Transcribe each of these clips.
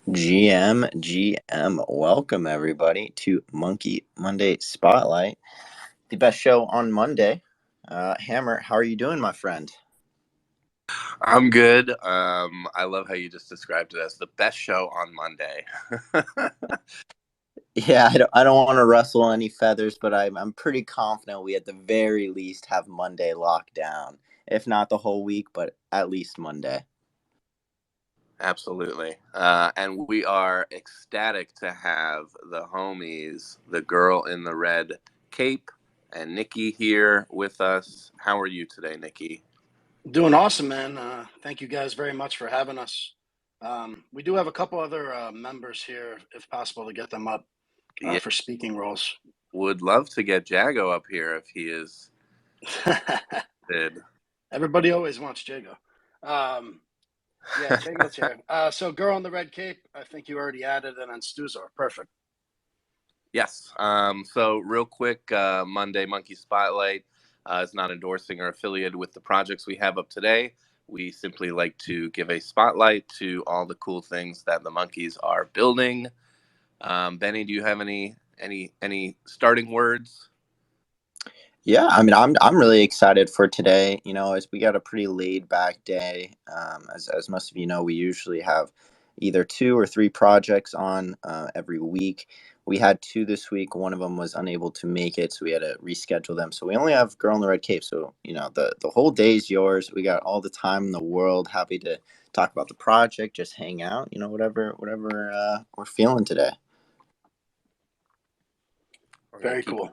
GM. Welcome everybody to Monkey Monday Spotlight, the best show on Monday. Hammer, how are you doing, my friend? I'm good. I love how you just described it as the best show on Monday. Yeah, I don't want to rustle any feathers, but I'm pretty confident we at the very least have Monday locked down. If not the whole week, but at least Monday. Absolutely. And we are ecstatic to have the homies, the girl in the red cape, and Nikki here with us. How are you today, Nikki? Doing awesome, man. Thank you guys very much for having us. We do have a couple other members here, if possible, to get them up Yeah, for speaking roles. would love to get Jago up here if he is good. Everybody always wants Jago. Yeah, Jago's here. So, girl in the red cape, I think you already added it on Stuzor. Perfect. Yes. So real quick, Monday Monkey Spotlight is not endorsing or affiliated with the projects we have up today. We simply like to give a spotlight to all the cool things that the monkeys are building. Benny, do you have any starting words? Yeah, I mean, I'm really excited for today. As we got a pretty laid back day. As most of you know, we usually have either 2 or 3 projects on every week. We had 2 this week. One of them was unable to make it, so we had to reschedule them. So we only have Girl in the Red Cape. So the whole day's yours. We got all the time in the world. Happy to talk about the project, just hang out. Whatever we're feeling today. Very cool.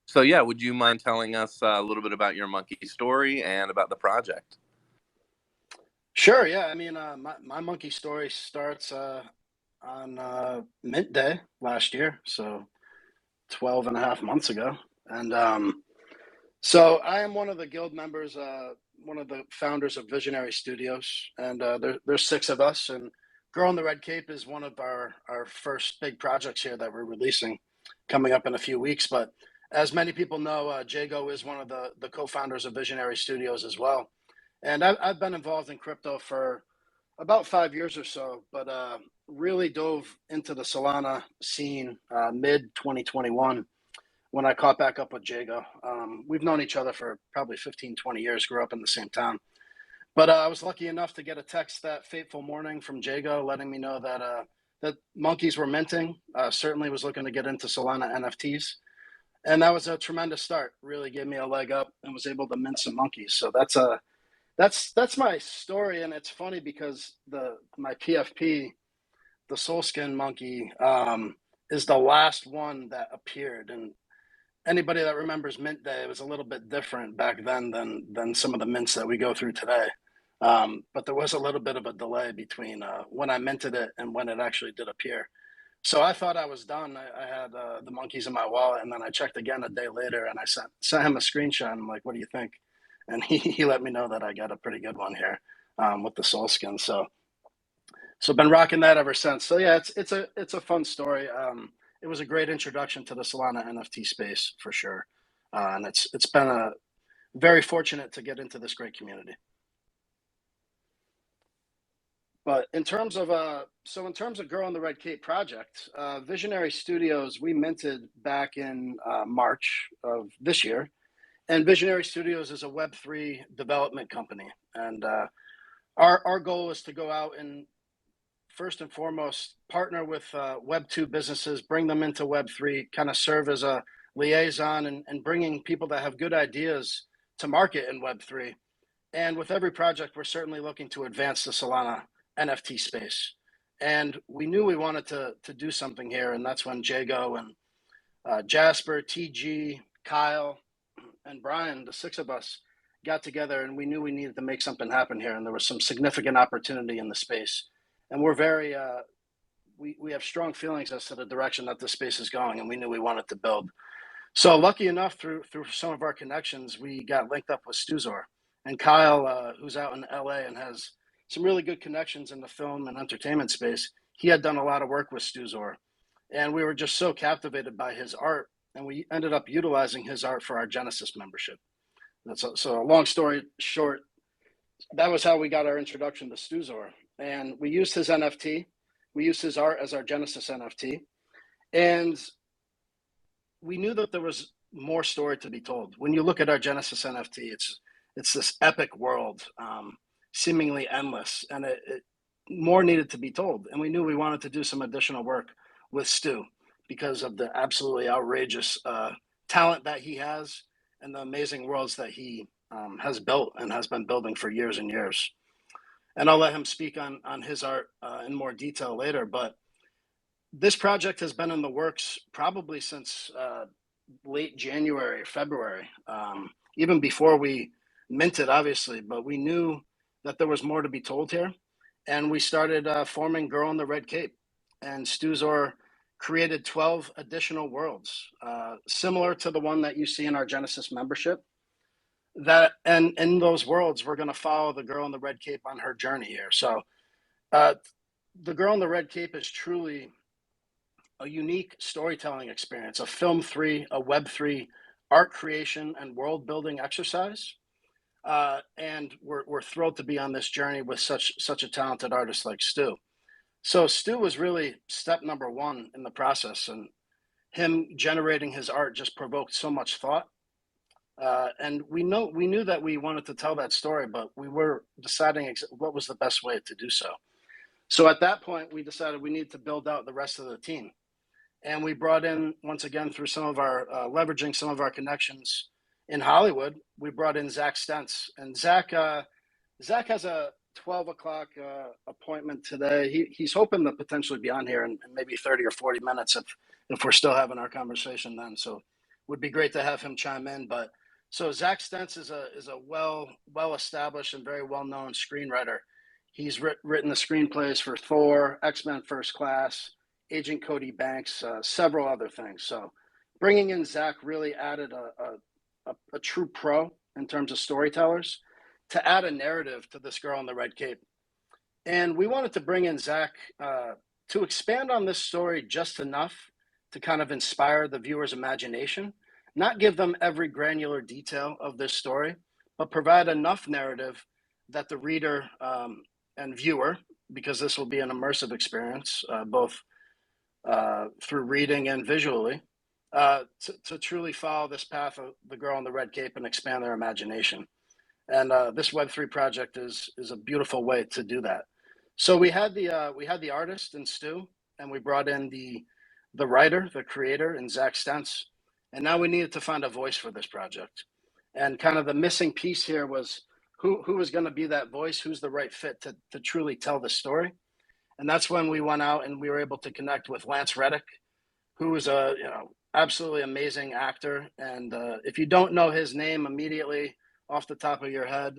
So yeah, would you mind telling us a little bit about your monkey story and about the project? Sure. Yeah. I mean, my monkey story starts on Mint Day last year, so 12 and a half months ago. And so I am one of the guild members, one of the founders of Visionary Studios, and there's 6 of us. And Girl in the Red Cape is one of our first big projects here that we're releasing coming up in a few weeks. But as many people know, Jago is one of the co-founders of Visionary Studios as well. And I've been involved in crypto for about 5 years or so, but really dove into the Solana scene mid 2021 when I caught back up with Jago. We've known each other for probably 15, 20 years, grew up in the same town. But I was lucky enough to get a text that fateful morning from Jago letting me know that monkeys were minting. Certainly was looking to get into Solana NFTs. And that was a tremendous start. Really gave me a leg up and was able to mint some monkeys. So that's my story. And it's funny because my PFP, the Soul Skin monkey, is the last one that appeared. And anybody that remembers Mint Day, it was a little bit different back then than some of the mints that we go through today. But there was a little bit of a delay between when I minted it and when it actually did appear. So I thought I was done. I had the monkeys in my wallet, and then I checked again a day later, and I sent him a screenshot. I'm like, "What do you think?" And he let me know that I got a pretty good one here with the Soul Skin. So been rocking that ever since. So yeah, it's a fun story. It was a great introduction to the Solana NFT space for sure, and it's been a very fortunate to get into this great community. But in terms of Girl in the Red Cape project, Visionary Studios, we minted back in March of this year, and Visionary Studios is a Web3 development company, and our goal is to go out and first and foremost partner with Web2 businesses, bring them into Web3, kind of serve as a liaison and bringing people that have good ideas to market in Web3. And with every project, we're certainly looking to advance the Solana NFT space. And we knew we wanted to do something here, and that's when Jago and Jasper, TG, Kyle, and Brian, the 6 of us, got together, and we knew we needed to make something happen here, and there was some significant opportunity in the space. And we're very, we have strong feelings as to the direction that this space is going, and we knew we wanted to build. So lucky enough, through some of our connections, we got linked up with Stuzor. And Kyle, who's out in LA and has some really good connections in the film and entertainment space, he had done a lot of work with Stuzor. And we were just so captivated by his art, and we ended up utilizing his art for our Genesis membership. So a long story short, that was how we got our introduction to Stuzor. And we used his NFT, We used his art as our Genesis NFT. And we knew that there was more story to be told. When you look at our Genesis NFT, it's this epic world, seemingly endless, and it more needed to be told. And we knew we wanted to do some additional work with Stu because of the absolutely outrageous talent that he has and the amazing worlds that he has built and has been building for years and years. And I'll let him speak on his art in more detail later. But this project has been in the works probably since late January, February, even before we minted, obviously. But we knew that there was more to be told here. And we started forming Girl in the Red Cape. And Stuzor created 12 additional worlds, similar to the one that you see in our Genesis membership. And in those worlds, we're going to follow the Girl in the Red Cape on her journey here. So the Girl in the Red Cape is truly a unique storytelling experience, a Film3, a Web3 art creation and world building exercise. And we're thrilled to be on this journey with such a talented artist like Stu. So Stu was really step number one in the process, and him generating his art just provoked so much thought. And we knew that we wanted to tell that story, but we were deciding what was the best way to do so. So at that point, we decided we need to build out the rest of the team. And we brought in, once again, through some of our, leveraging some of our connections in Hollywood, we brought in Zack Stentz. And Zack has a 12 o'clock appointment today. He's hoping to potentially be on here in maybe 30 or 40 minutes if we're still having our conversation then. So it would be great to have him chime in. But so Zack Stentz is a well-established and very well-known screenwriter. He's written the screenplays for Thor, X-Men First Class, Agent Cody Banks, several other things. So bringing in Zack really added a true pro in terms of storytellers to add a narrative to this Girl in the Red Cape. And we wanted to bring in Zack to expand on this story just enough to kind of inspire the viewer's imagination, not give them every granular detail of this story, but provide enough narrative that the reader and viewer, because this will be an immersive experience, both through reading and visually, to truly follow this path of the Girl in the Red Cape and expand their imagination. And this Web3 project is a beautiful way to do that. So we had the artist in Stu, and we brought in the writer, the creator, in Zack Stentz. And now we needed to find a voice for this project. And kind of the missing piece here was who was going to be that voice, who's the right fit to truly tell the story. And that's when we went out and we were able to connect with Lance Reddick, who is a absolutely amazing actor. And if you don't know his name immediately off the top of your head,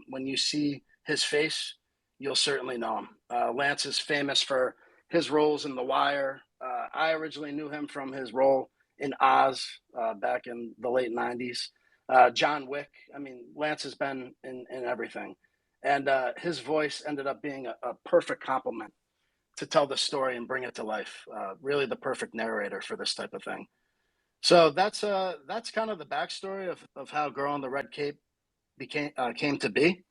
when you see his face, you'll certainly know him. Lance is famous for his roles in The Wire. I originally knew him from his role in Oz back in the late 90s. John Wick. I mean, Lance has been in everything. And his voice ended up being a perfect complement to tell the story and bring it to life. Really the perfect narrator for this type of thing. So that's kind of the backstory of how Girl in the Red Cape came to be.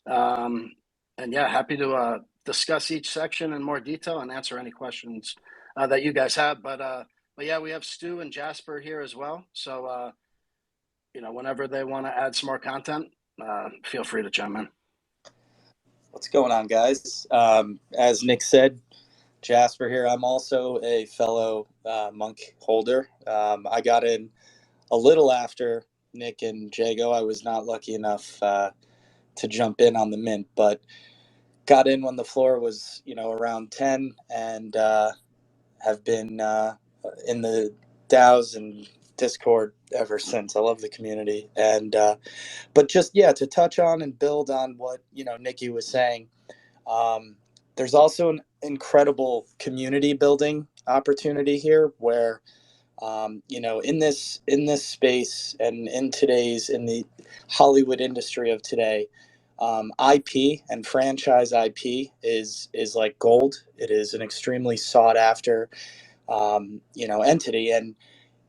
And yeah, happy to discuss each section in more detail and answer any questions that you guys have. But yeah, we have Stu and Jasper here as well. So whenever they want to add some more content, feel free to chime in. What's going on, guys? As Nick said, Jasper here. I'm also a fellow monk holder. I got in a little after Nick and Jago. I was not lucky enough to jump in on the mint, but got in when the floor was, around 10, and have been in the DAOs and Discord ever since. I love the community. And but just to touch on and build on what Nikki was saying, there's also an incredible community building opportunity here where in this space and in the Hollywood industry of today, IP and franchise IP is like gold. It is an extremely sought after entity, and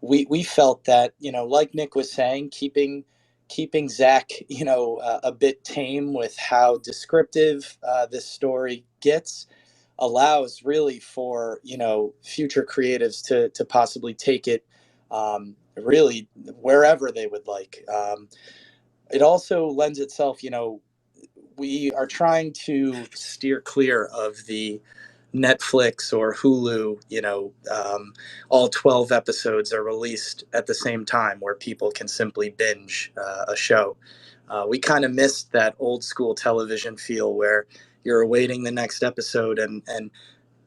we felt that like Nick was saying, keeping Zack a bit tame with how descriptive this story gets, allows really for, you know, future creatives to possibly take it really wherever they would like. It also lends itself, you know, we are trying to steer clear of the Netflix or Hulu, you know, all 12 episodes are released at the same time where people can simply binge a show. We kind of missed that old school television feel where you're awaiting the next episode, and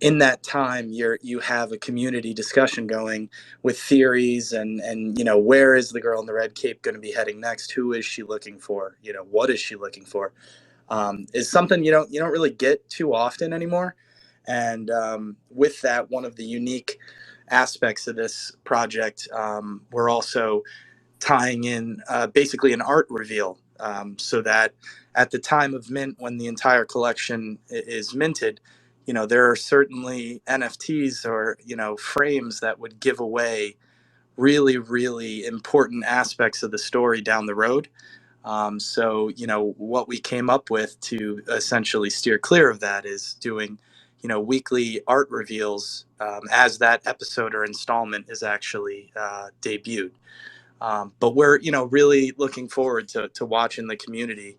in that time you have a community discussion going with theories and you know, where is the girl in the red cape going to be heading next? Who is she looking for? You know, what is she looking for? Is something you don't really get too often anymore. And with that, one of the unique aspects of this project, we're also tying in basically an art reveal, so that at the time of mint, when the entire collection is minted, you know, there are certainly NFTs or, you know, frames that would give away really, really important aspects of the story down the road. So, you know, what we came up with to essentially steer clear of that is doing, you know, weekly art reveals as that episode or installment is actually debuted. But we're, you know, really looking forward to watching the community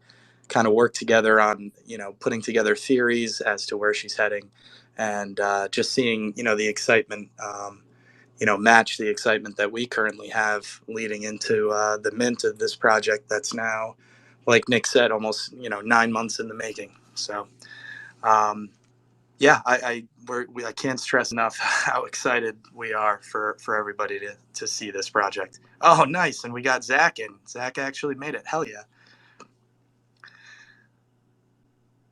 kind of work together on, you know, putting together theories as to where she's heading, and just seeing, you know, the excitement, you know, match the excitement that we currently have leading into the mint of this project that's now, like Nick said, almost, you know, 9 months in the making. So, yeah, I can't stress enough how excited we are for everybody to see this project. Oh, nice. And we got Zack in. Zack actually made it. Hell yeah.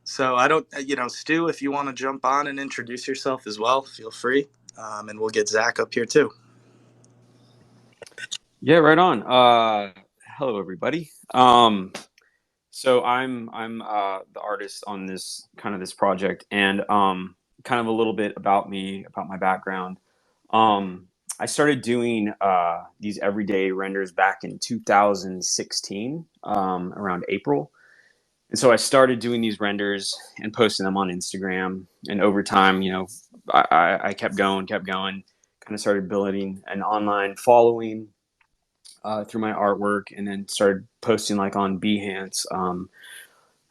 So I don't, you know, Stu, if you want to jump on and introduce yourself as well, feel free. And we'll get Zack up here too. Yeah, right on. Hello, everybody. So I'm the artist on this project, and kind of a little bit about me, about my background. I started doing these everyday renders back in 2016, around April. And so I started doing these renders and posting them on Instagram. And over time, you know, I kept going, kind of started building an online following through my artwork, and then started posting like on Behance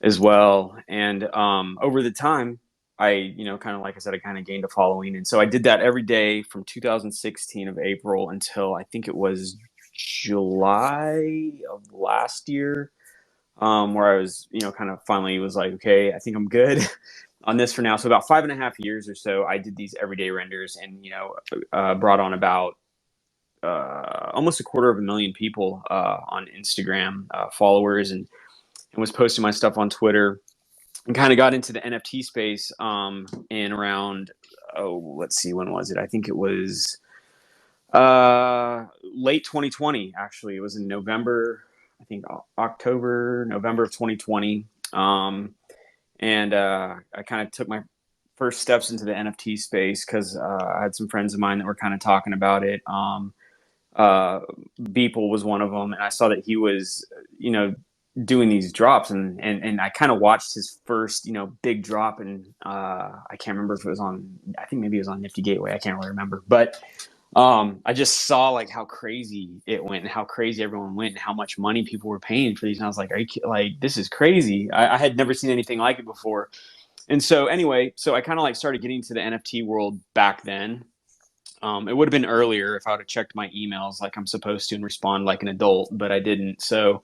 as well. And over the time, I, you know, kind of like I said, I kind of gained a following. And so I did that every day from 2016 of April until I think it was July of last year, where I was, you know, kind of finally was like, okay, I think I'm good on this for now. So about 5.5 years or so, I did these everyday renders, and, you know, brought on about almost 250,000 people on Instagram followers, and was posting my stuff on Twitter, and kind of got into the NFT space in around, let's see, when was it? I think it was late 2020, actually. It was in November, I think November of 2020. And I kind of took my first steps into the NFT space because I had some friends of mine that were kind of talking about it. Beeple was one of them, and I saw that he was, you know, doing these drops, and I kind of watched his first, you know, big drop, and I can't remember if it was on, I think maybe it was on Nifty Gateway, I can't really remember, but I just saw like how crazy it went and how crazy everyone went and how much money people were paying for these, and I was like, like, this is crazy. I had never seen anything like it before. And so anyway, so I kind of like started getting to the NFT world back then. It would have been earlier if I would have checked my emails like I'm supposed to and respond like an adult, but I didn't. So,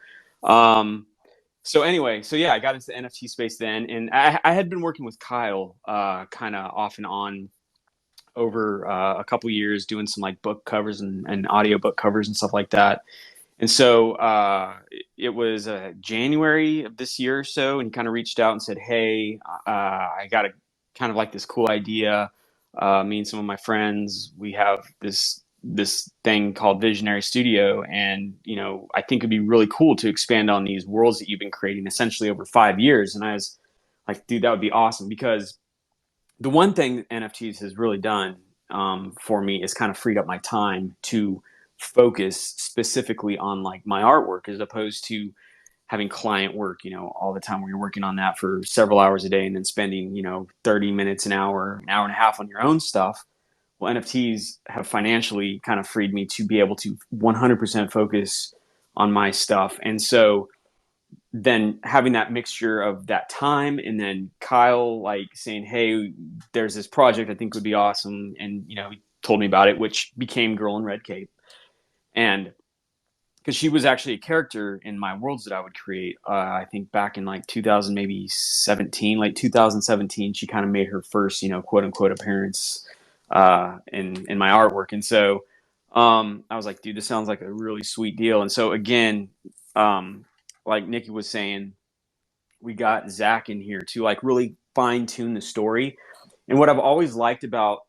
anyway, so yeah, I got into the NFT space then, and I had been working with Kyle, kind of off and on over a couple years, doing some like book covers and audio book covers and stuff like that. And so it was January of this year or so, and he kind of reached out and said, hey, I got a kind of like this cool idea. Me and some of my friends, we have this thing called Visionary Studio, and, you know, I think it'd be really cool to expand on these worlds that you've been creating essentially over 5 years. And I was like, dude, that would be awesome, because the one thing that NFTs has really done for me is kind of freed up my time to focus specifically on like my artwork, as opposed to having client work, all the time where you're working on that for several hours a day and then spending, 30 minutes, an hour and a half on your own stuff. Well, NFTs have financially kind of freed me to be able to 100% focus on my stuff. And so then having that mixture of that time and then Kyle like saying, hey, there's this project I think would be awesome. And, he told me about it, which became Girl in Red Cape. And because she was actually a character in my worlds that I would create, I think back in like 2000, maybe 17, late 2017, she kind of made her first, quote unquote appearance in my artwork. And so I was like, dude, this sounds like a really sweet deal. And so again, like Nikki was saying, we got Zack in here to like really fine tune the story. And what I've always liked about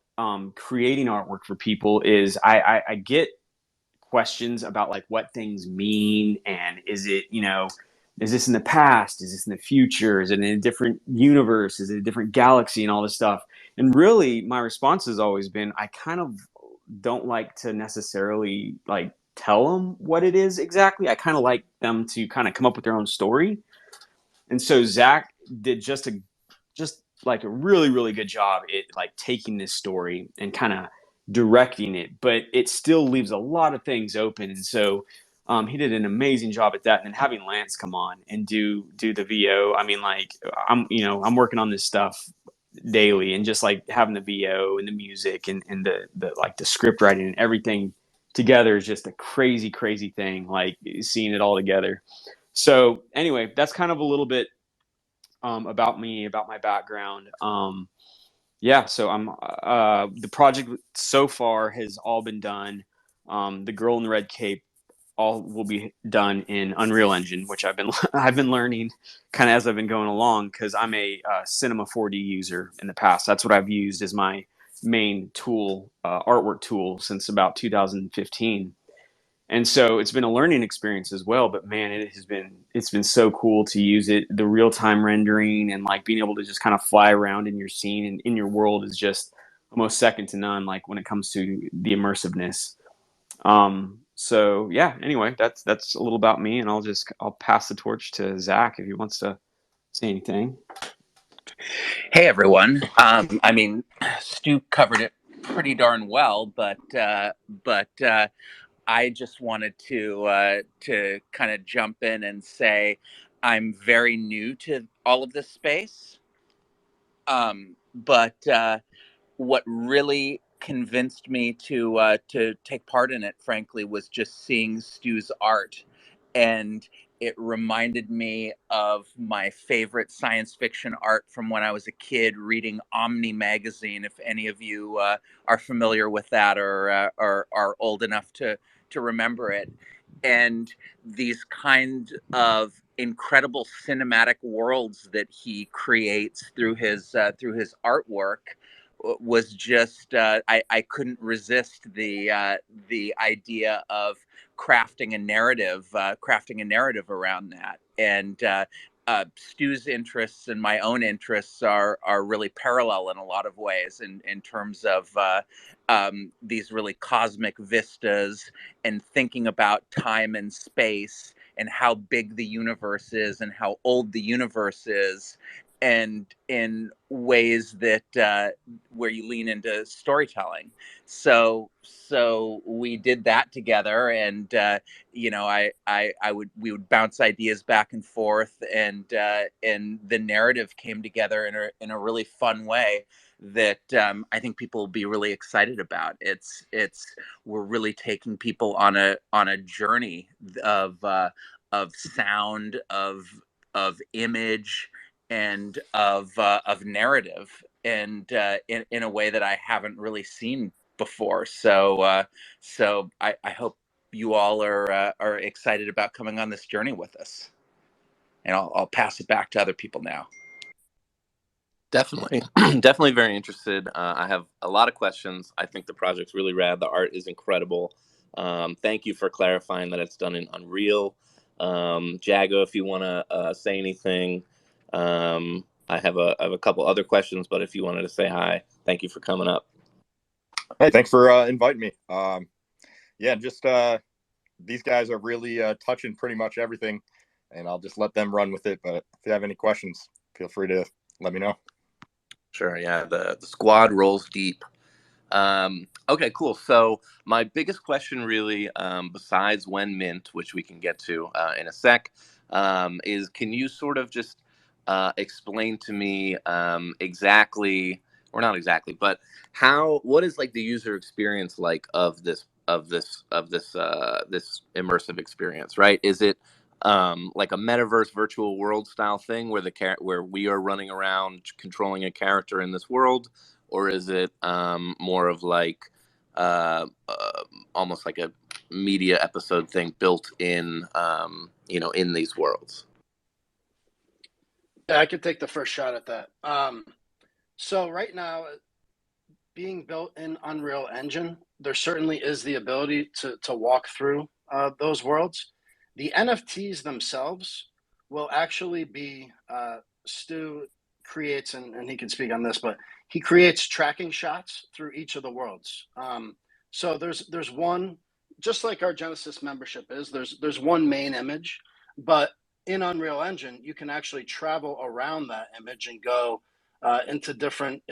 creating artwork for people is I get questions about like what things mean, and is it, is this in the past, is this in the future, is it in a different universe, is it a different galaxy, and all this stuff. And really my response has always been, I kind of don't like to necessarily like tell them what it is exactly. I kind of like them to kind of come up with their own story. And so Zack did just like a really, really good job at like taking this story and kind of directing it, but it still leaves a lot of things open. And so he did an amazing job at that. And then having Lance come on and do the VO. I mean, like I'm working on this stuff daily, and just like having the VO and the music and the like the script writing and everything together is just a crazy, crazy thing. Like seeing it all together. So anyway, that's kind of a little bit about me, about my background. Yeah, so I'm the project so far has all been done. The Girl in the Red Cape all will be done in Unreal Engine, which I've been I've been learning kind of as I've been going along, because I'm a Cinema 4D user in the past. That's what I've used as my main tool, artwork tool, since about 2015. And so it's been a learning experience as well, but man, it's been so cool to use it. The real-time rendering and like being able to just kind of fly around in your scene and in your world is just almost second to none, like when it comes to the immersiveness. So yeah, anyway, that's a little about me, and I'll pass the torch to Zack if he wants to say anything. Hey everyone. I mean, Stu covered it pretty darn well, but I just wanted to kind of jump in and say I'm very new to all of this space. But what really convinced me to take part in it, frankly, was just seeing Stu's art, and it reminded me of my favorite science fiction art from when I was a kid reading Omni magazine. If any of you are familiar with that, or are old enough to remember it, and these kind of incredible cinematic worlds that he creates through his artwork was just I couldn't resist the idea of crafting a narrative around that. And Stu's interests and my own interests are really parallel in a lot of ways, in terms of these really cosmic vistas and thinking about time and space and how big the universe is and how old the universe is, and in ways that where you lean into storytelling. So we did that together, and we would bounce ideas back and forth, and the narrative came together in a really fun way that I think people will be really excited about. We're really taking people on a journey of sound, of image, and of narrative, and in a way that I haven't really seen before. So I hope you all are excited about coming on this journey with us. And I'll pass it back to other people now. Definitely. Definitely very interested. I have a lot of questions. I think the project's really rad. The art is incredible. Thank you for clarifying that it's done in Unreal. Jago, if you want to say anything. I have a couple other questions, but if you wanted to say hi, thank you for coming up. Hey, thanks for inviting me. Yeah, just these guys are really touching pretty much everything and I'll just let them run with it. But if you have any questions, feel free to let me know. Sure. Yeah. The squad rolls deep. Okay, cool. So my biggest question really, besides when mint, which we can get to in a sec, is can you sort of just explain to me exactly, or not exactly, but what is like the user experience like of this this immersive experience, right? Is it like a metaverse virtual world style thing where where we are running around controlling a character in this world? Or is it more of like almost like a media episode thing built in, in these worlds? Yeah, I could take the first shot at that. So right now, being built in Unreal Engine, there certainly is the ability to walk through those worlds. The NFTs themselves will actually be, Stu creates, and he can speak on this, but he creates tracking shots through each of the worlds. So there's one, just like our Genesis membership is, there's one main image, but in Unreal Engine, you can actually travel around that image and go into different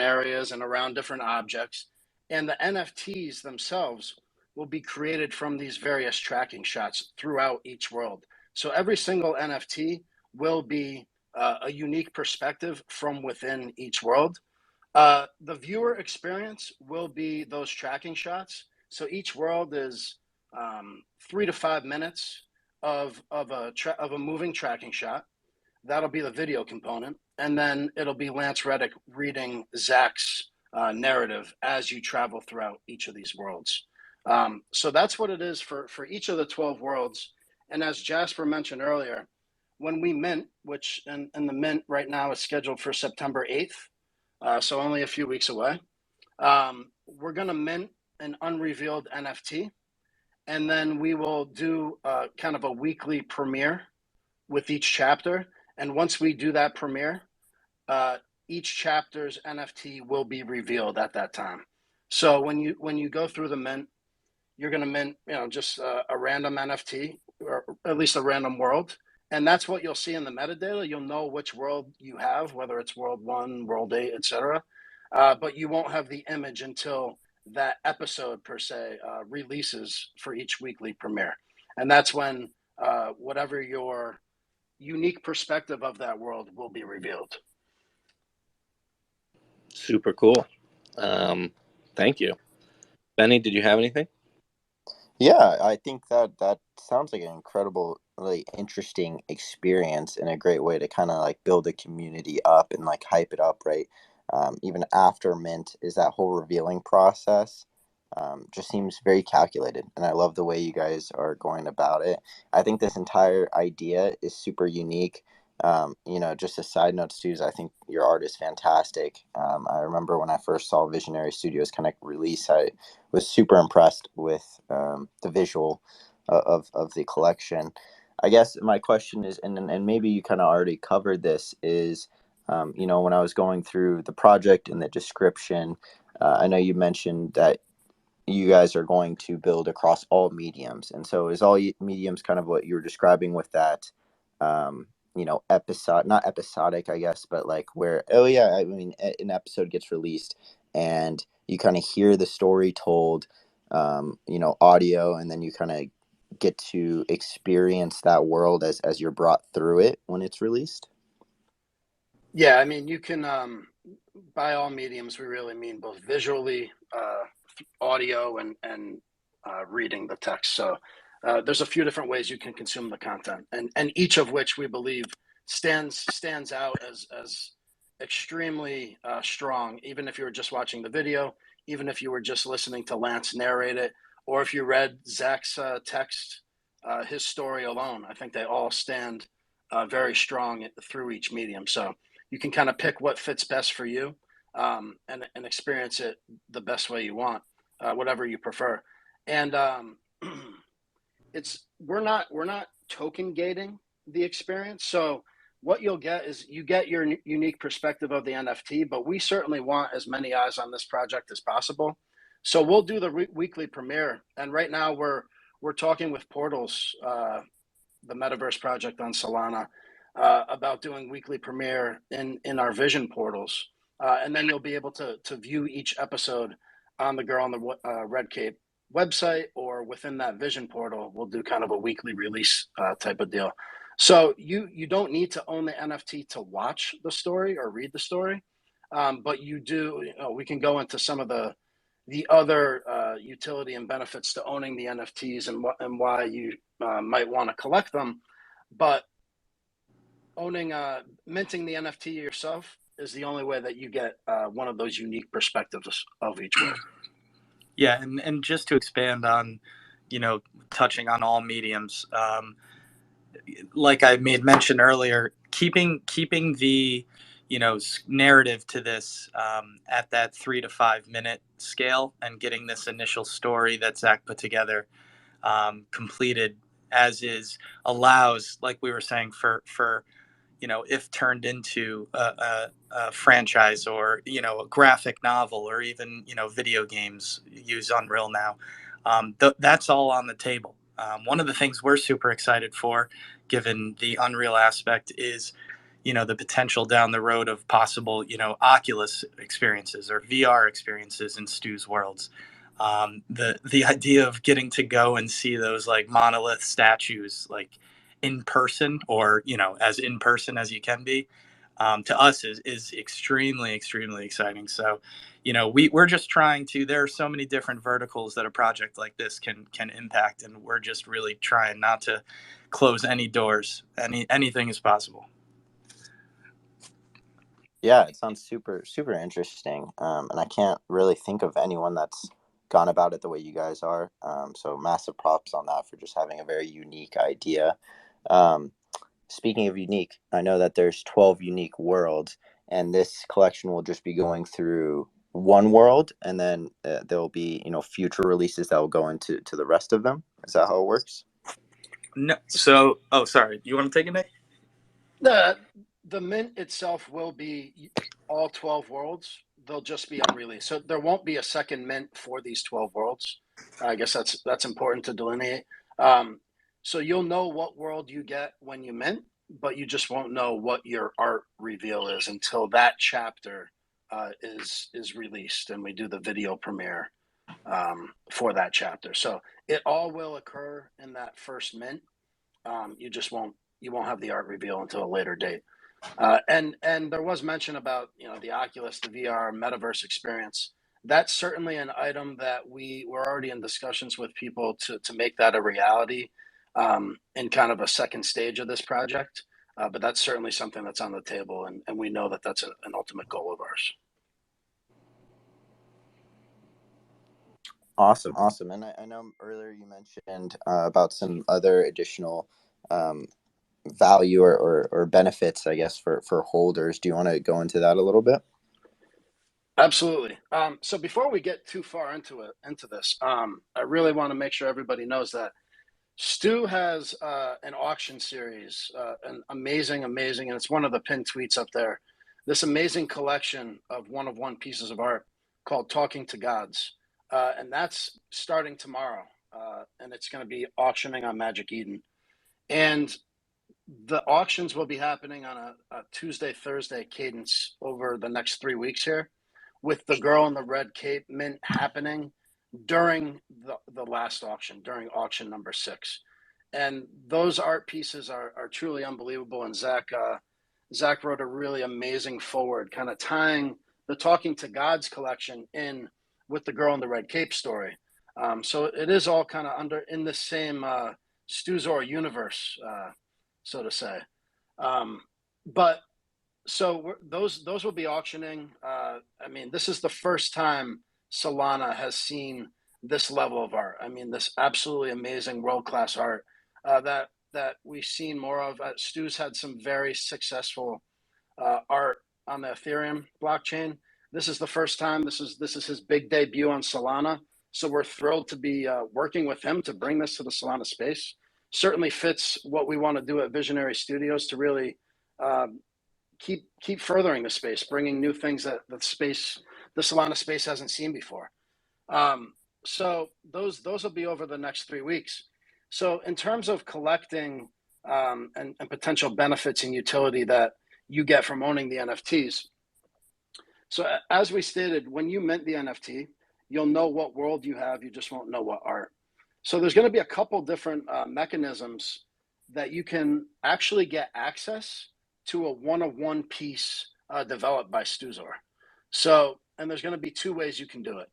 areas and around different objects. And the NFTs themselves will be created from these various tracking shots throughout each world. So every single NFT will be a unique perspective from within each world. The viewer experience will be those tracking shots. So each world is 3 to 5 minutes of a moving tracking shot. That'll be the video component, and then it'll be Lance Reddick reading Zack's narrative as you travel throughout each of these worlds. So that's what it is for each of the 12 worlds. And as Jasper mentioned earlier, when we mint, which in the mint right now is scheduled for September 8th, so only a few weeks away, we're going to mint an unrevealed NFT, and then we will do kind of a weekly premiere with each chapter. And once we do that premiere, each chapter's NFT will be revealed at that time. So when you go through the mint, you're going to mint, just a random NFT, or at least a random world. And that's what you'll see in the metadata. You'll know which world you have, whether it's world 1, world 8, etc. But you won't have the image until that episode per se releases for each weekly premiere. And that's when whatever your unique perspective of that world will be revealed. Super cool. Thank you. Benny, did you have anything? Yeah, I think that sounds like an incredible, really interesting experience and a great way to kind of like build a community up and like hype it up, right? Even after mint is that whole revealing process. Just seems very calculated, and I love the way you guys are going about it. I think this entire idea is super unique. Just a side note, Suze, I think your art is fantastic. I remember when I first saw Visionary Studios kind of release, I was super impressed with the visual of the collection. I guess my question is, and maybe you kind of already covered this, is when I was going through the project and the description, I know you mentioned that you guys are going to build across all mediums. And so is all mediums kind of what you were describing with that, not episodic, I guess, but like where, I mean, an episode gets released and you kind of hear the story told, audio, and then you kind of get to experience that world as you're brought through it when it's released? Yeah, I mean, you can, by all mediums, we really mean both visually, audio, and reading the text. So there's a few different ways you can consume the content, and each of which we believe stands out as extremely strong, even if you were just watching the video, even if you were just listening to Lance narrate it, or if you read Zack's text, his story alone. I think they all stand very strong through each medium. So you can kind of pick what fits best for you, and experience it the best way you want, whatever you prefer. And we're not token gating the experience. So what you'll get is you get your unique perspective of the NFT, but we certainly want as many eyes on this project as possible. So we'll do the weekly premiere, and right now we're talking with portals the metaverse project on Solana, about doing weekly premiere in our vision portals. And then you'll be able to view each episode on the Girl in the Red Cape website, or within that vision portal. We'll do kind of a weekly release type of deal. So you don't need to own the NFT to watch the story or read the story, but you do. We can go into some of the other utility and benefits to owning the NFTs and why you might want to collect them. But owning minting the NFT yourself is the only way that you get one of those unique perspectives of each world. Yeah, and just to expand on, touching on all mediums, like I made mention earlier, keeping the narrative to this at that 3 to 5 minute scale, and getting this initial story that Zack put together completed as is, allows, like we were saying, for if turned into a franchise, or a graphic novel, or even video games use Unreal now, that's all on the table. One of the things we're super excited for, given the Unreal aspect, is the potential down the road of possible Oculus experiences or VR experiences in Stu's worlds. The idea of getting to go and see those like monolith statues like in person, or as in person as you can be, to us is extremely exciting. So we're just trying to, there are so many different verticals that a project like this can impact, and we're just really trying not to close any doors. Anything is possible. Yeah, it sounds super interesting, and I can't really think of anyone that's gone about it the way you guys are. So massive props on that for just having a very unique idea. Speaking of unique, I know that there's 12 unique worlds, and this collection will just be going through one world, and then there will be future releases that will go into the rest of them. Is that how it works? No. So, sorry. You want to take it, Nick? The mint itself will be all 12 worlds. They'll just be unreleased. So there won't be a second mint for these 12 worlds. I guess that's important to delineate. So you'll know what world you get when you mint, but you just won't know what your art reveal is until that chapter is released, and we do the video premiere for that chapter. So it all will occur in that first mint. You won't have the art reveal until a later date. And there was mention about the Oculus, the VR metaverse experience. That's certainly an item that we're already in discussions with people to make that a reality in kind of a second stage of this project. But that's certainly something that's on the table, and we know that that's an ultimate goal of ours. Awesome. And I know earlier you mentioned about some other additional value or benefits, I guess, for holders. Do you want to go into that a little bit? Absolutely. So before we get too far into this, I really want to make sure everybody knows that Stu has an auction series, an amazing, and it's one of the pinned tweets up there. This amazing collection of one-of-one pieces of art called "Talking to Gods," and that's starting tomorrow, and it's going to be auctioning on Magic Eden, and the auctions will be happening on a Tuesday, Thursday cadence over the next 3 weeks here, with the Girl in the Red Cape mint happening during the last auction, during auction number 6. And those art pieces are truly unbelievable. And Zack wrote a really amazing forward, kind of tying the Talking to Gods collection in with the Girl in the Red Cape story. So it is all kind of in the same Stuzor universe, so to say. But so those will be auctioning. I mean, this is the first time Solana has seen this level of art. I mean, this absolutely amazing world-class art that we've seen more of. Stu's had some very successful art on the Ethereum blockchain. This is the first time. This is his big debut on Solana. So we're thrilled to be working with him to bring this to the Solana space. Certainly fits what we want to do at Visionary Studios to really keep furthering the space, bringing new things that the Solana space hasn't seen before. So those will be over the next 3 weeks. So in terms of collecting and potential benefits and utility that you get from owning the NFTs. So as we stated, when you mint the NFT, you'll know what world you have, you just won't know what art. So there's going to be a couple different mechanisms that you can actually get access to a one-of-one piece developed by Stuzor. So, and there's going to be two ways you can do it.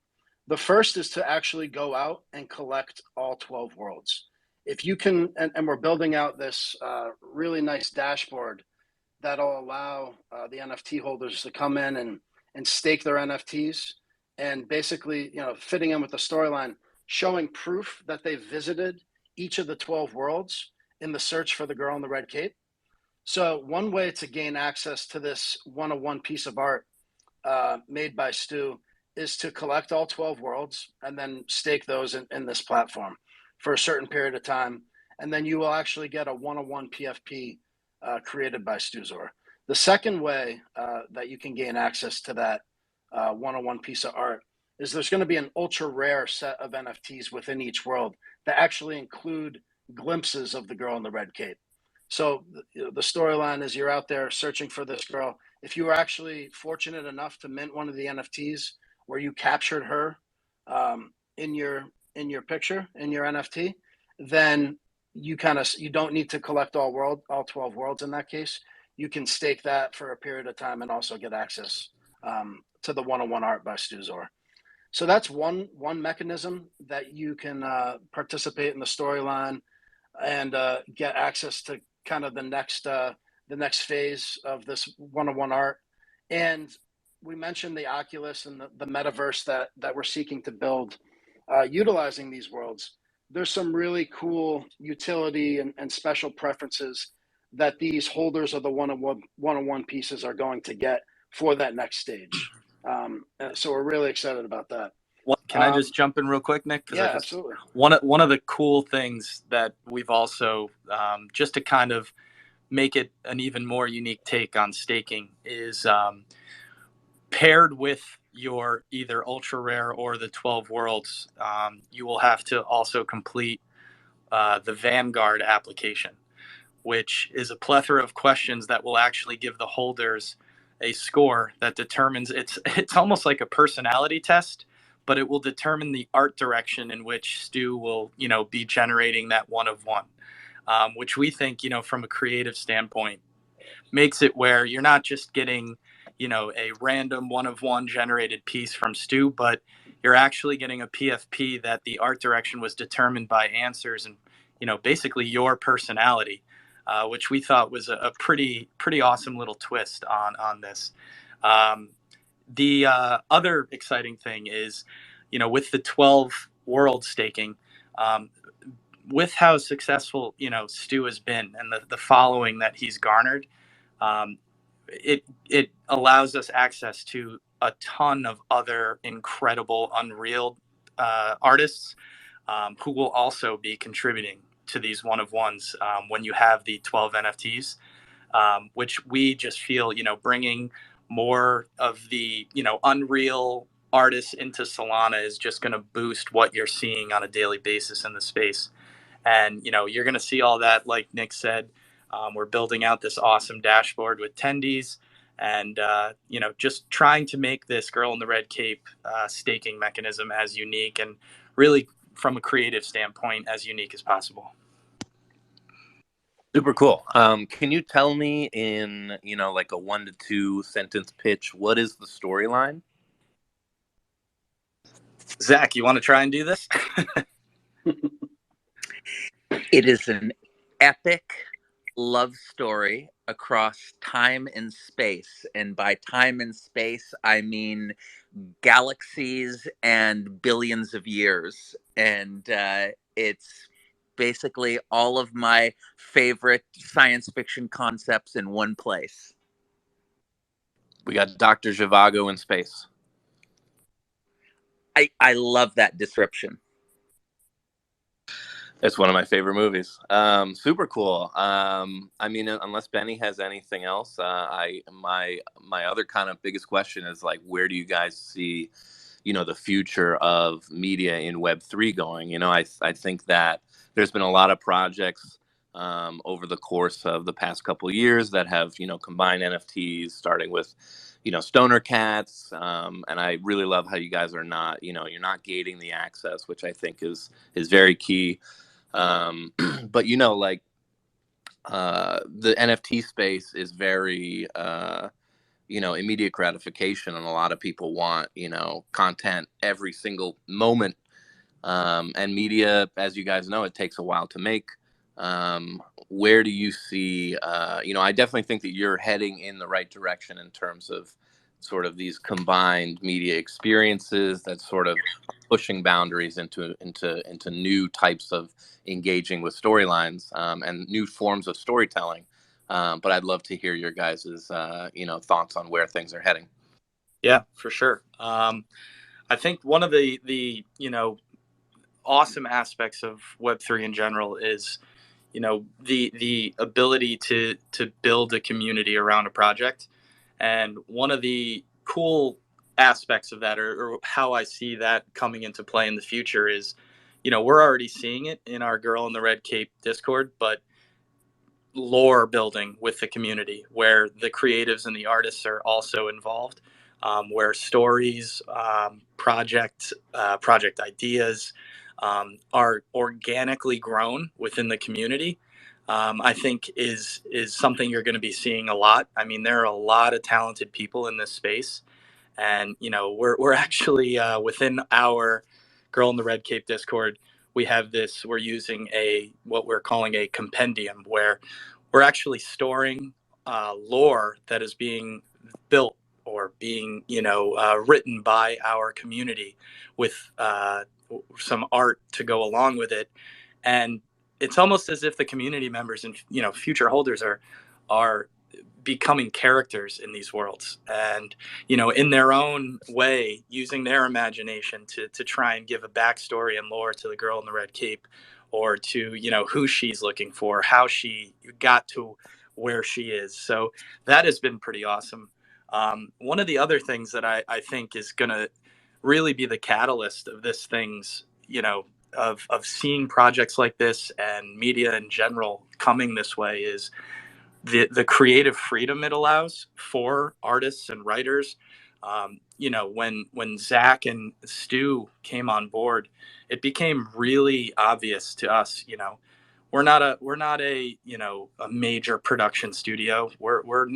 The first is to actually go out and collect all 12 worlds. If you can, and we're building out this really nice dashboard that'll allow the NFT holders to come in and stake their NFTs, and basically, fitting in with the storyline, showing proof that they visited each of the 12 worlds in the search for the girl in the red cape. So one way to gain access to this one-of-one piece of art made by Stu is to collect all 12 worlds and then stake those in this platform for a certain period of time. And then you will actually get a one-of-one PFP created by Stuzor. The second way that you can gain access to that one-on-one piece of art is there's going to be an ultra rare set of NFTs within each world that actually include glimpses of the girl in the red cape. So the storyline is you're out there searching for this girl. If you were actually fortunate enough to mint one of the NFTs where you captured her in your picture, in your NFT, then you don't need to collect all 12 worlds in that case. You can stake that for a period of time and also get access to the one-on-one art by Stuzor. So that's one mechanism that you can participate in the storyline and get access to kind of the next phase of this one-on-one art. And we mentioned the Oculus and the metaverse that we're seeking to build utilizing these worlds. There's some really cool utility and special preferences that these holders of the one-on-one pieces are going to get for that next stage. So we're really excited about that. Can I just jump in real quick, Nick? Yeah, absolutely. One of the cool things that we've also, just to kind of make it an even more unique take on staking, is paired with your either ultra rare or the 12 worlds, you will have to also complete the Vanguard application, which is a plethora of questions that will actually give the holders a score that determines it's almost like a personality test, but it will determine the art direction in which Stu will be generating that one-of-one, which we think from a creative standpoint makes it where you're not just getting a random one-of-one generated piece from Stu, but you're actually getting a PFP that the art direction was determined by answers and basically your personality, which we thought was a pretty awesome little twist on this. The other exciting thing is, with the 12 world staking, with how successful Stu has been and the following that he's garnered, it allows us access to a ton of other incredible Unreal artists who will also be contributing to these one-of-ones when you have the 12 NFTs, which we just feel, bringing more of the, Unreal artists into Solana is just going to boost what you're seeing on a daily basis in the space. And, you're going to see all that, like Nick said. We're building out this awesome dashboard with attendees and, just trying to make this girl in the red cape staking mechanism as unique and really from a creative standpoint as unique as possible. Super cool. Can you tell me in, like a 1 to 2 sentence pitch, what is the storyline? Zach, you want to try and do this? It is an epic love story across time and space. And by time and space, I mean galaxies and billions of years. And it's basically all of my favorite science fiction concepts in one place. We got Dr. Zhivago in space. I love that description. It's one of my favorite movies. Super cool. I mean, unless Benny has anything else, my other kind of biggest question is like, where do you guys see, the future of media in Web3 going? I think that there's been a lot of projects over the course of the past couple of years that have, combined NFTs, starting with, Stoner Cats. And I really love how you guys are not, you're not gating the access, which I think is very key. But, like, the NFT space is very, immediate gratification, and a lot of people want, content every single moment. And media, as you guys know, it takes a while to make. Where do you see, I definitely think that you're heading in the right direction in terms of sort of these combined media experiences that sort of pushing boundaries into new types of engaging with storylines, and new forms of storytelling. But I'd love to hear your guys's, thoughts on where things are heading. Yeah, for sure. I think one of the awesome aspects of Web3 in general is, the ability to build a community around a project. And one of the cool aspects of that, or how I see that coming into play in the future, is, we're already seeing it in our Girl in the Red Cape Discord, but lore building with the community where the creatives and the artists are also involved, where stories, project ideas are organically grown within the community. I think is something you're going to be seeing a lot. I mean, there are a lot of talented people in this space, and we're actually within our Girl in the Red Cape Discord. We're using what we're calling a compendium, where we're actually storing lore that is being built or being written by our community, with some art to go along with it. And it's almost as if the community members and future holders are becoming characters in these worlds, and in their own way, using their imagination to try and give a backstory and lore to the Girl in the Red Cape, or to who she's looking for, how she got to where she is. So that has been pretty awesome. One of the other things that I think is going to really be the catalyst of this thing's, of seeing projects like this and media in general coming this way, is the creative freedom it allows for artists and writers. When Zack and Stu came on board, it became really obvious to us. We're not a a major production studio. We're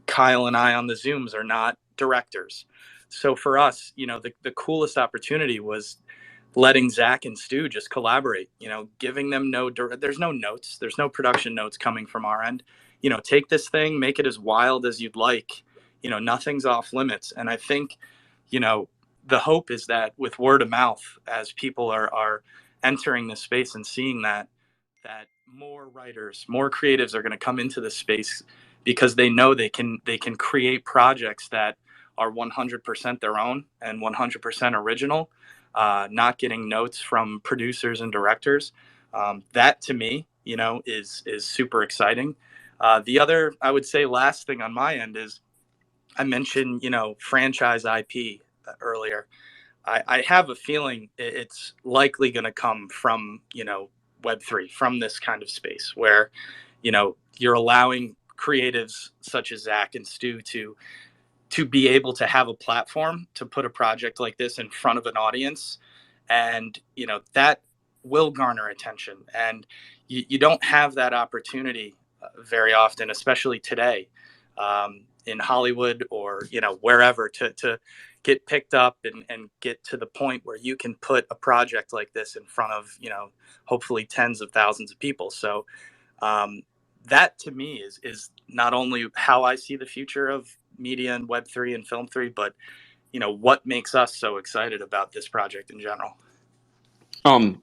Kyle and I on the Zooms are not directors. So for us, the coolest opportunity was letting Zack and Stu just collaborate, giving them there's no notes, there's no production notes coming from our end. Take this thing, make it as wild as you'd like. Nothing's off limits. And I think, the hope is that with word of mouth, as people are entering this space and seeing that more writers, more creatives are going to come into this space, because they know they can create projects that are 100% their own and 100% original, not getting notes from producers and directors. That to me, is super exciting. The other, I would say, last thing on my end is, I mentioned, franchise IP earlier. I have a feeling it's likely going to come from, Web3, from this kind of space where, you're allowing creatives such as Zack and Stu to be able to have a platform to put a project like this in front of an audience. And, that will garner attention. And you don't have that opportunity very often, especially today, in Hollywood or, wherever, to get picked up and get to the point where you can put a project like this in front of, hopefully tens of thousands of people. So that to me is not only how I see the future of media and Web3 and Film3, but what makes us so excited about this project in general. I'm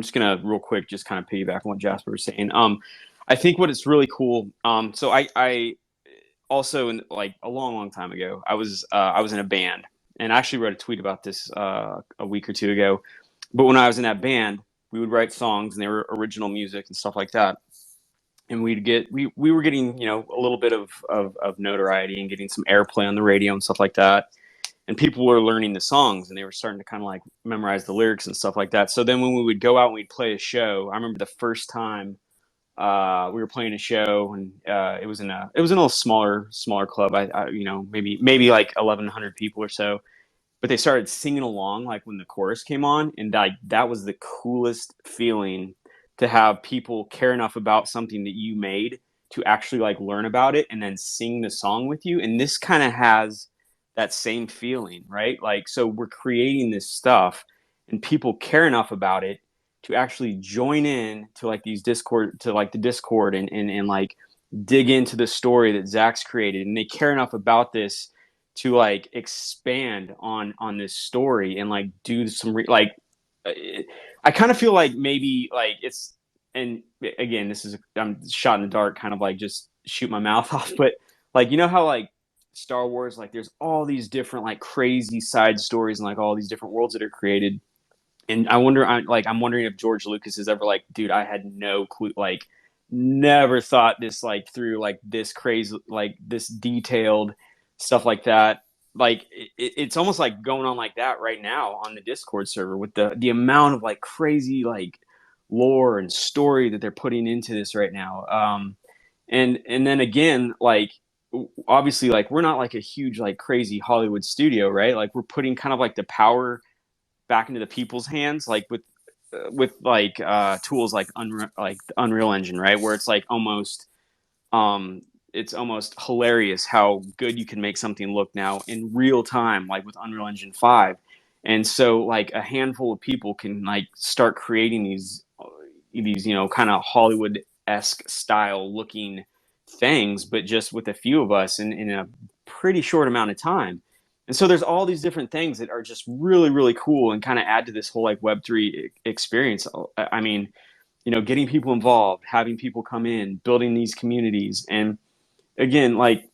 just gonna real quick just kind of piggyback on what Jasper was saying. I think what is really cool. So I also, like a long time ago, I was in a band, and I actually wrote a tweet about this a week or two ago. But when I was in that band, we would write songs, and they were original music and stuff like that. And we were getting a little bit of notoriety and getting some airplay on the radio and stuff like that. and people were learning the songs, and they were starting to kind of like memorize the lyrics and stuff like that. So then when we would go out and we'd play a show, I remember the first time we were playing a show, and it was in a little smaller club. I maybe like 1,100 people or so, but they started singing along like when the chorus came on, and that was the coolest feeling, to have people care enough about something that you made to actually like learn about it and then sing the song with you. And this kind of has that same feeling, right? Like, so we're creating this stuff and people care enough about it to actually join in to like these Discord, to like the Discord, and like dig into the story that Zach's created. And they care enough about this to like expand on this story and like do some I kind of feel like maybe like it's, and again, this is, I'm shot in the dark, kind of like just shoot my mouth off, but like, you know how like Star Wars, like there's all these different like crazy side stories and like all these different worlds that are created. And I'm wondering if George Lucas is ever like, dude, I had no clue, like never thought this like through, like this crazy, like this detailed stuff like that. Like it's almost like going on like that right now on the Discord server with the amount of like crazy like lore and story that they're putting into this right now. And then again, like obviously, like we're not like a huge like crazy Hollywood studio, right? Like we're putting kind of like the power back into the people's hands, like with like tools like the Unreal Engine, right? Where it's like it's almost hilarious how good you can make something look now in real time, like with Unreal Engine 5. And so like a handful of people can like start creating these kind of Hollywood-esque style looking things, but just with a few of us in a pretty short amount of time. And so there's all these different things that are just really, really cool and kind of add to this whole like Web3 experience. I mean, getting people involved, having people come in, building these communities. And again, like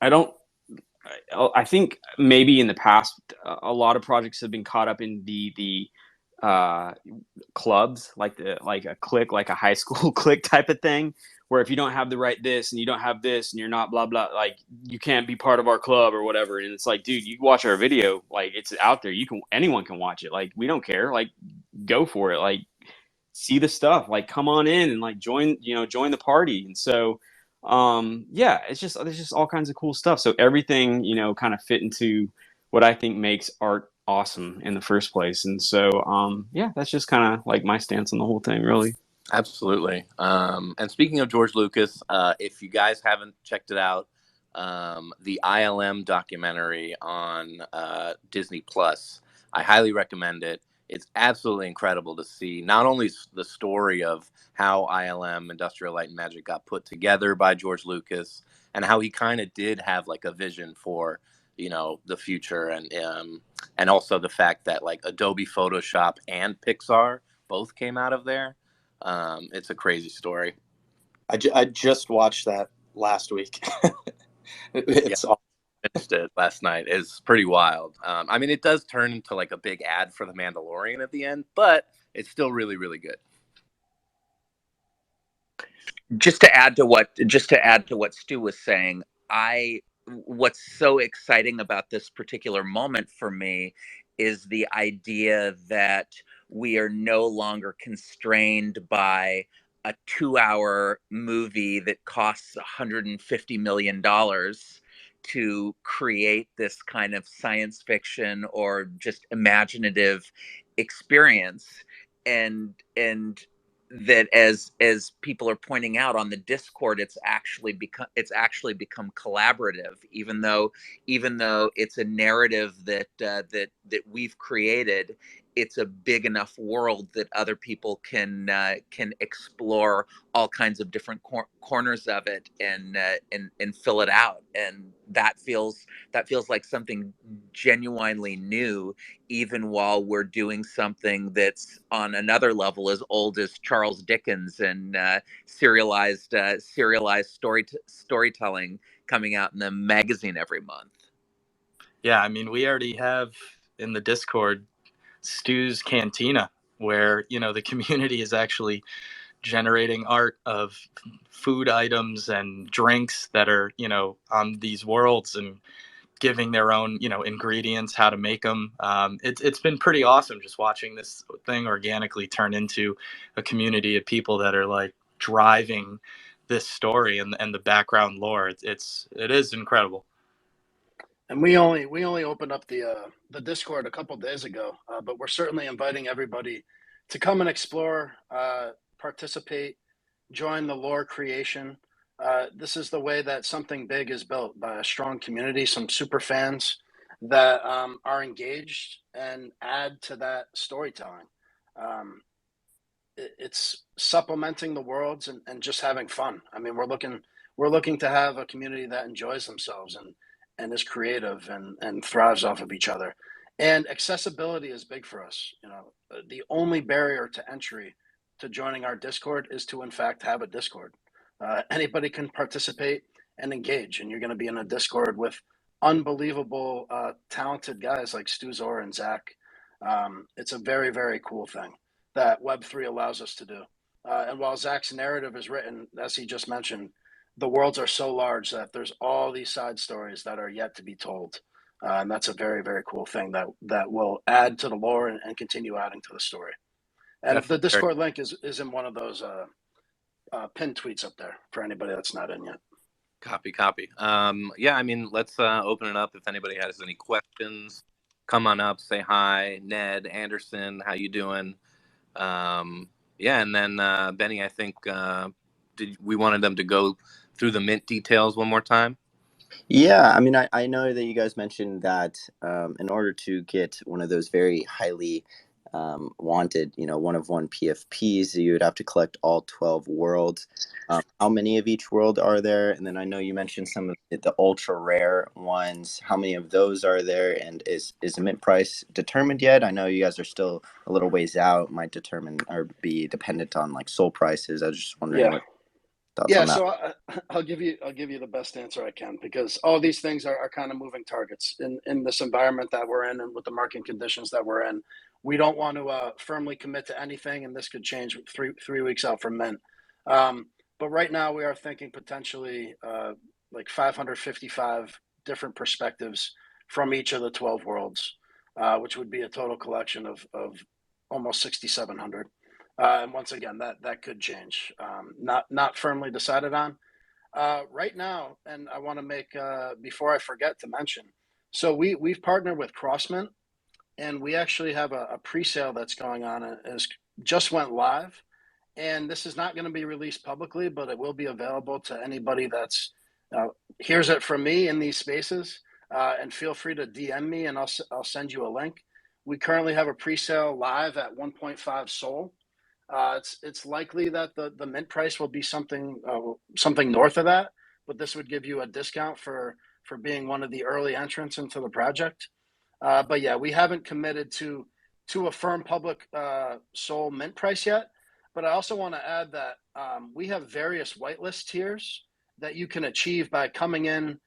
I think maybe in the past, a lot of projects have been caught up in the clubs, like a clique, like a high school clique type of thing, where if you don't have the right this and you don't have this and you're not blah blah, like you can't be part of our club or whatever. And it's like, dude, you watch our video, like it's out there, anyone can watch it, like we don't care, like go for it, like see the stuff, like come on in and like join the party. And so yeah, there's just all kinds of cool stuff. So everything kind of fit into what I think makes art awesome in the first place. And so yeah, that's just kind of like my stance on the whole thing, really. Absolutely. And speaking of George Lucas, if you guys haven't checked it out, the ILM documentary on Disney Plus, I highly recommend it. It's absolutely incredible to see not only the story of how ILM, Industrial Light and Magic, got put together by George Lucas, and how he kind of did have like a vision for the future, and also the fact that like Adobe Photoshop and Pixar both came out of there. It's a crazy story. I just watched that last week. It's awesome. Finished it last night. It's pretty wild. I mean, it does turn into like a big ad for the Mandalorian at the end, but it's still really, really good. Just to add to what Stu was saying, what's so exciting about this particular moment for me is the idea that we are no longer constrained by a 2-hour movie that costs $150 million to create this kind of science fiction or just imaginative experience. And that, as people are pointing out on the Discord, it's actually become collaborative, even though it's a narrative that we've created. It's a big enough world that other people can explore all kinds of different corners of it and fill it out. And that feels like something genuinely new, even while we're doing something that's on another level as old as Charles Dickens and serialized storytelling coming out in the magazine every month. Yeah, I mean, we already have in the Discord Stu's Cantina, where the community is actually generating art of food items and drinks that are on these worlds, and giving their own, ingredients, how to make them. It's been pretty awesome just watching this thing organically turn into a community of people that are like driving this story and the background lore. It is incredible. And we only opened up the Discord a couple days ago, but we're certainly inviting everybody to come and explore, participate, join the lore creation. This is the way that something big is built, by a strong community, some super fans that are engaged and add to that storytelling. It's supplementing the worlds and just having fun. I mean, we're looking to have a community that enjoys themselves and is creative and thrives off of each other. And accessibility is big for us. The only barrier to entry to joining our Discord is to, in fact, have a Discord. Anybody can participate and engage, and you're going to be in a Discord with unbelievable, talented guys like Stu Zor and Zach. It's a very, very cool thing that Web3 allows us to do. And while Zach's narrative is written, as he just mentioned, the worlds are so large that there's all these side stories that are yet to be told. And that's a very, very cool thing that will add to the lore and continue adding to the story. And Definitely. the Discord link is in one of those pinned tweets up there for anybody that's not in yet. Copy. Yeah, I mean, let's open it up. If anybody has any questions, come on up, say hi. Ned, Anderson, how you doing? Yeah, and then Benny, I think we wanted them to go through the mint details one more time. Yeah, I mean, I know that you guys mentioned that in order to get one of those very highly wanted, one of one PFPs, you would have to collect all 12 worlds. How many of each world are there? And then I know you mentioned some of the ultra rare ones. How many of those are there? And is the mint price determined yet? I know you guys are still a little ways out, might determine or be dependent on like soul prices. I was just wondering what thoughts on that. So I'll give you the best answer I can, because all these things are kind of moving targets in this environment that we're in and with the market conditions that we're in. We don't want to firmly commit to anything, and this could change three weeks out from mint. But right now we are thinking potentially like 555 different perspectives from each of the 12 worlds, which would be a total collection of almost 6,700. And once again, that could change. Not firmly decided on right now. And I want to make before I forget to mention. So we've partnered with Crossmint, and we actually have a pre-sale that's going on. It just went live, and this is not going to be released publicly, but it will be available to anybody that's hears it from me in these spaces. And feel free to DM me, and I'll send you a link. We currently have a pre-sale live at 1.5 Sol. It's likely that the mint price will be something north of that, but this would give you a discount for being one of the early entrants into the project. But yeah, we haven't committed to a firm public Sol mint price yet. But I also want to add that we have various whitelist tiers that you can achieve by coming in,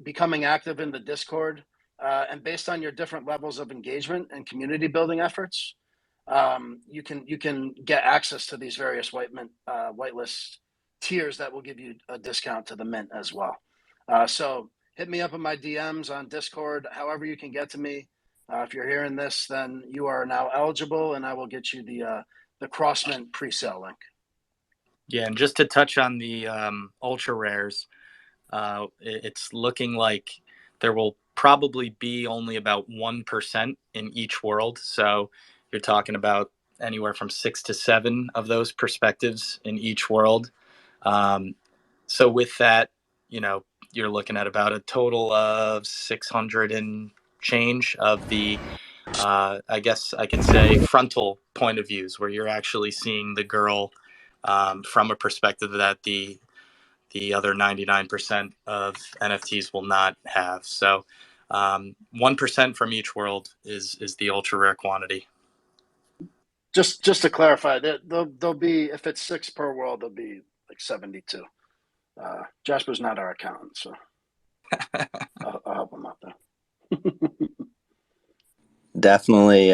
becoming active in the Discord, and based on your different levels of engagement and community building efforts. You can get access to these various whitelist tiers that will give you a discount to the mint as well. So hit me up in my DMs on Discord, however you can get to me. If you're hearing this, then you are now eligible, and I will get you the Crossmint pre-sale link. Yeah, and just to touch on the ultra rares, it's looking like there will probably be only about 1% in each world. So you're talking about anywhere from 6 to 7 of those perspectives in each world. So with that, you're looking at about a total of 600 and change of the, I guess I could say, frontal point of views, where you're actually seeing the girl from a perspective that the other 99% of NFTs will not have. So 1% from each world is the ultra rare quantity. Just to clarify, there'll be, if it's 6 per world, there'll be like 72. Jasper's not our accountant, so I'll help him out there. Definitely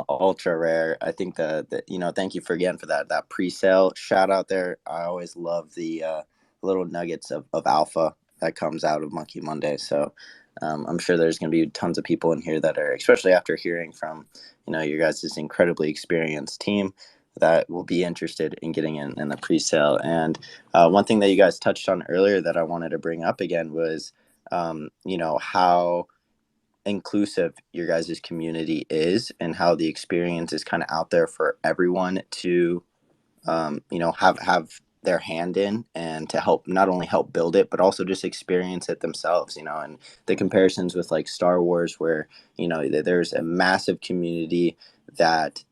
ultra rare. I think that thank you again for that pre-sale shout out there. I always love the little nuggets of alpha that comes out of Monkey Monday. So I'm sure there's going to be tons of people in here that are, especially after hearing from, your guys' incredibly experienced team, that will be interested in getting in the pre-sale. And one thing that you guys touched on earlier that I wanted to bring up again was, how inclusive your guys' community is and how the experience is kind of out there for everyone to have their hand in, and to help, not only help build it, but also just experience it themselves, and the comparisons with like Star Wars, where, there's a massive community that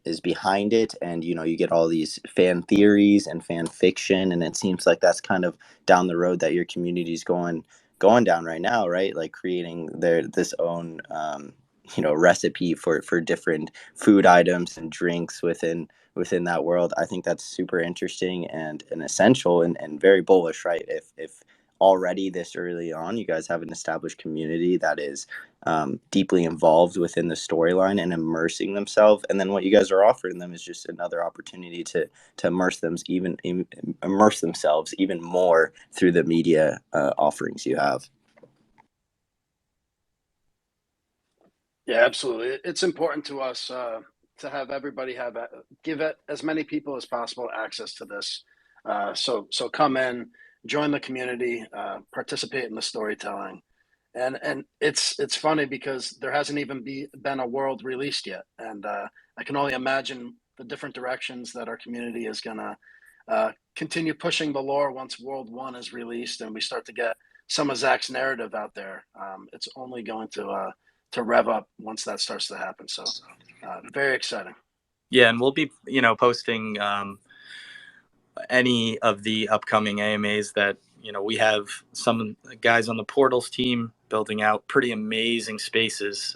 is behind it, and, you get all these fan theories and fan fiction, and it seems like that's kind of down the road that your community's going down right now, right? Like creating this own, recipe for different food items and drinks within that world. I think that's super interesting and essential, and very bullish, right? If already this early on you guys have an established community that is deeply involved within the storyline and immersing themselves, and then what you guys are offering them is just another opportunity to immerse themselves even more through the media offerings you have. Yeah, absolutely. It's important to us to have everybody give it as many people as possible access to this. So come in, join the community, participate in the storytelling, and it's funny because there hasn't even been a world released yet, and I can only imagine the different directions that our community is gonna continue pushing the lore once World 1 is released and we start to get some of Zack's narrative out there. It's only going to rev up once that starts to happen. So very exciting. Yeah, and we'll be, posting any of the upcoming AMAs that, we have some guys on the Portals team building out pretty amazing spaces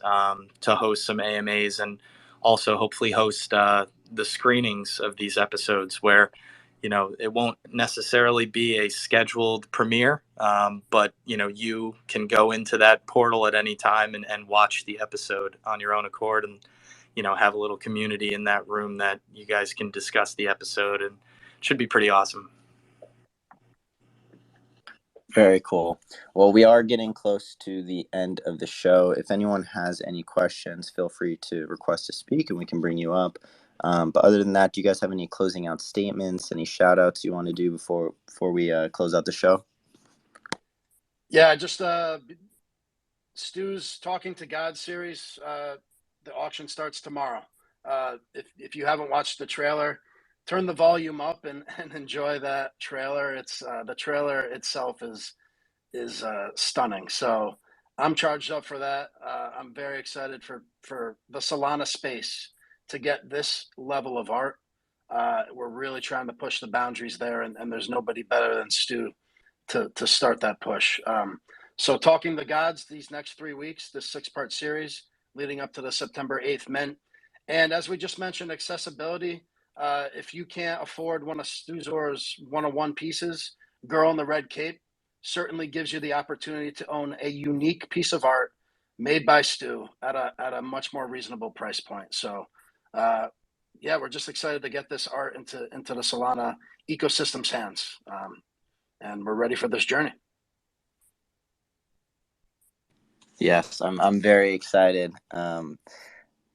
to host some AMAs, and also hopefully host the screenings of these episodes where, it won't necessarily be a scheduled premiere, but, you can go into that portal at any time and watch the episode on your own accord, and, have a little community in that room that you guys can discuss the episode, and it should be pretty awesome. Very cool. Well, we are getting close to the end of the show. If anyone has any questions, feel free to request to speak and we can bring you up. But other than that, do you guys have any closing out statements, any shout outs you want to do before we close out the show? Yeah, just Stu's Talking to God series. The auction starts tomorrow. If you haven't watched the trailer, turn the volume up and enjoy that trailer. It's the trailer itself is stunning. So I'm charged up for that. I'm very excited for the Solana space to get this level of art. We're really trying to push the boundaries there, and there's nobody better than Stu to start that push. So Talking the Gods, these next 3 weeks, this 6-part series leading up to the September 8th mint. And as we just mentioned, accessibility. If you can't afford one of Stuzor's one-of-one pieces, Girl in the Red Cape certainly gives you the opportunity to own a unique piece of art made by Stu at a much more reasonable price point. So yeah, we're just excited to get this art into the Solana ecosystem's hands. And we're ready for this journey. Yes, I'm very excited.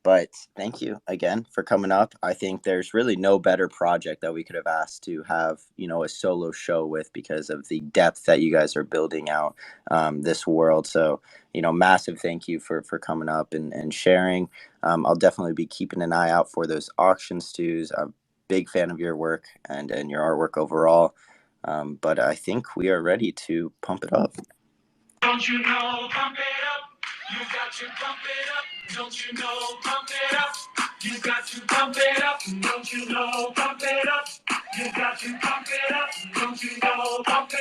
But thank you again for coming up. I think there's really no better project that we could have asked to have, a solo show with, because of the depth that you guys are building out this world. So, massive thank you for coming up and sharing. I'll definitely be keeping an eye out for those auction Stews. I'm a big fan of your work and your artwork overall. But I think we are ready to pump it up. Don't you know, pump it up. You got to pump it up. Don't you know, pump it up. You got to pump it up. Don't you know, pump it up. You got to pump it up. Don't you know, pump it up.